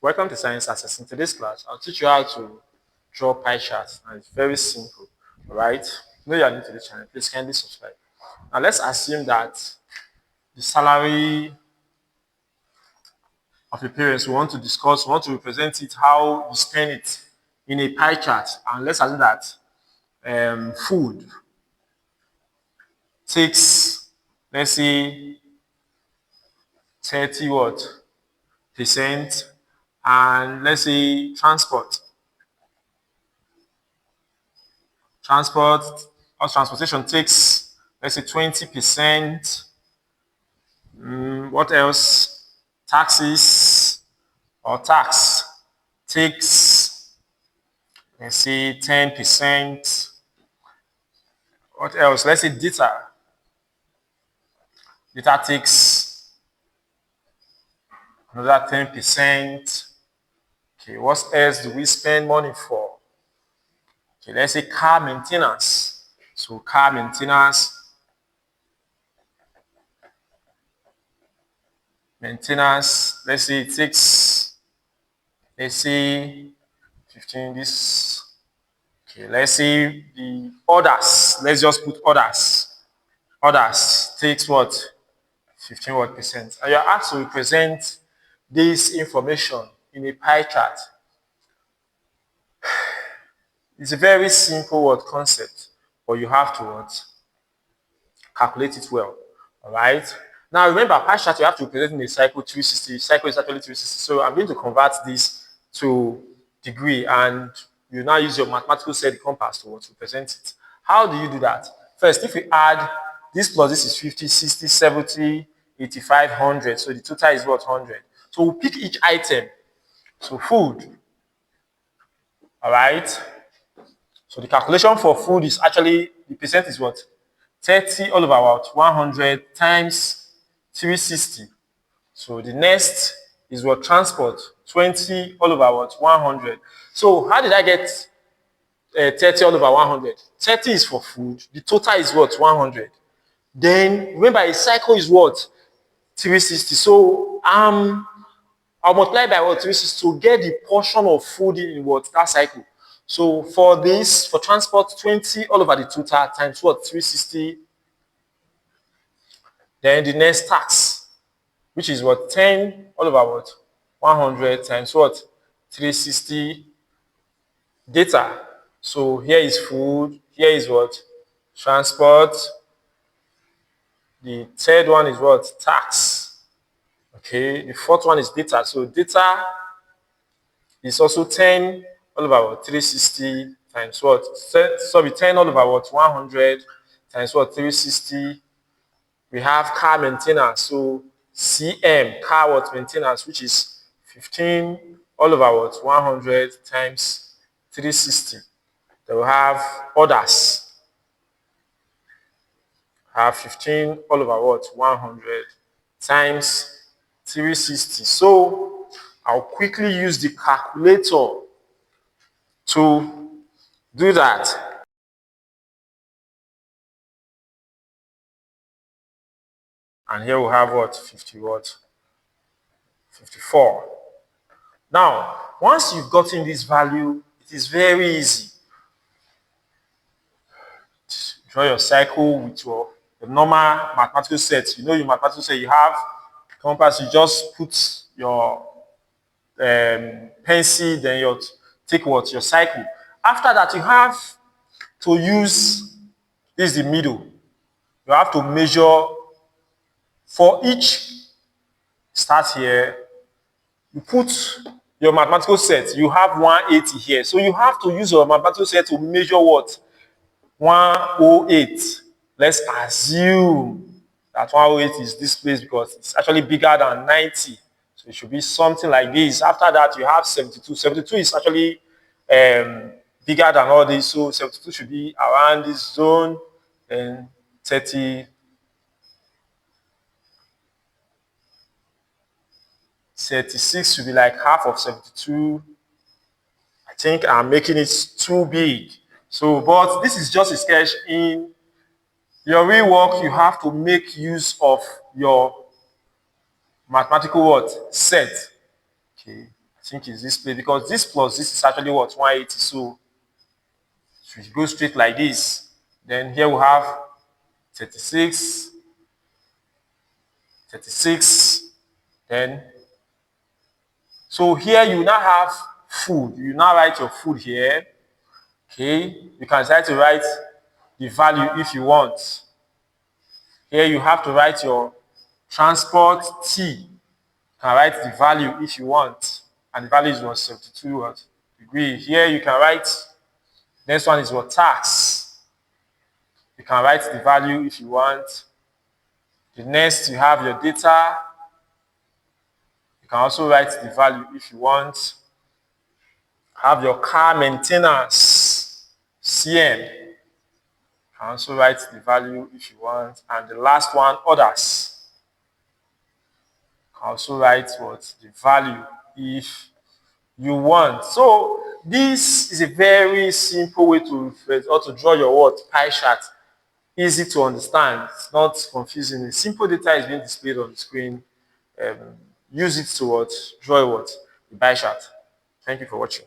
Welcome to Science Access. In today's class, I'll teach you how to draw pie charts, and it's very simple. All right? Know you are new to the channel. Please kindly subscribe. Now let's assume that the salary of your parents, we want to discuss, we want to represent it, how you spend it in a pie chart. And let's assume that food takes, let's say, 30 what percent, and let's say transport or transportation takes, let's say, 20%. What else? Taxes or tax takes, let's say, 10%. What else? Let's say data. Data takes another 10%. Okay, what else do we spend money for? Okay, let's say car maintenance. So car maintenance, let's say it takes, let's say 15, this. Okay, let's say the others, let's just put others. Others takes what? 15 what percent. And you're asked to represent this information in a pie chart. It's a very simple word concept, but you have to what? Calculate it well. All right. Now remember, pie chart you have to represent in a cycle 360. Cycle is actually 360. So I'm going to convert this to degree, and you now use your mathematical set compass to represent it. How do you do that? First, if we add this plus this is 50, 60, 70, 85, 100. So the total is what? 100. So we'll pick each item. So food. All right. So the calculation for food is actually, the percent is what? 30 all over what? 100 times 360. So the next is what? Transport. 20 all over what? 100. So how did I get 30 all over 100? 30 is for food. The total is what? 100. Then remember, a cycle is what? 360. So I'll multiply by what? 360 to get the portion of food in what? That cycle. So for this, for transport, 20 all over the total times what? 360. Then the next tax, which is what? 10 all over what? 100 times what? 360. Data. So here is food. Here is what? Transport. The third one is what? Tax. Okay. The fourth one is data. So data is also 10 all over what? 360 times what? Sorry, 10 all over what? 100 times what? 360. We have car maintenance. So CM, car what? Maintenance, which is 15 all over what? 100 times 360. Then we have others. Have 15 all over what? 100 times 360. So I'll quickly use the calculator to do that. And here we have what? 50 what? 54. Now, once you've gotten this value, it is very easy. Draw your cycle with your normal mathematical set. You know your mathematical set, you have compass, you just put your pencil, then you take what? Your cycle. After that, you have to use, this is the middle. You have to measure for each, start here, you put your mathematical set, you have 180 here. So you have to use your mathematical set to measure what? 108. Let's assume that 108 is this place because it's actually bigger than 90. So it should be something like this. After that, you have 72. 72 is actually bigger than all this. So 72 should be around this zone. And 36 should be like half of 72. I think I'm making it too big. So, but this is just a sketch. In your real work, you have to make use of your mathematical what? Set. Okay. think it's this place because this plus this is actually what 180. So if we go straight like this, then here we have 36, 36. Then so here you now have food. You now write your food here. Okay, you can try to write the value if you want. Here you have to write your transport T. You can write the value if you want. And the value is what 72 what degree. Here you can write, next one is what tax. You can write the value if you want. The next you have your data. You can also write the value if you want. Have your car maintenance, CM. You can also write the value if you want. And the last one, others. You can also write what the value if you want. So this is a very simple way to draw your what pie chart. Easy to understand. It's not confusing. The simple data is being displayed on the screen. Um, use it to what draw what the pie chart. Thank you for watching.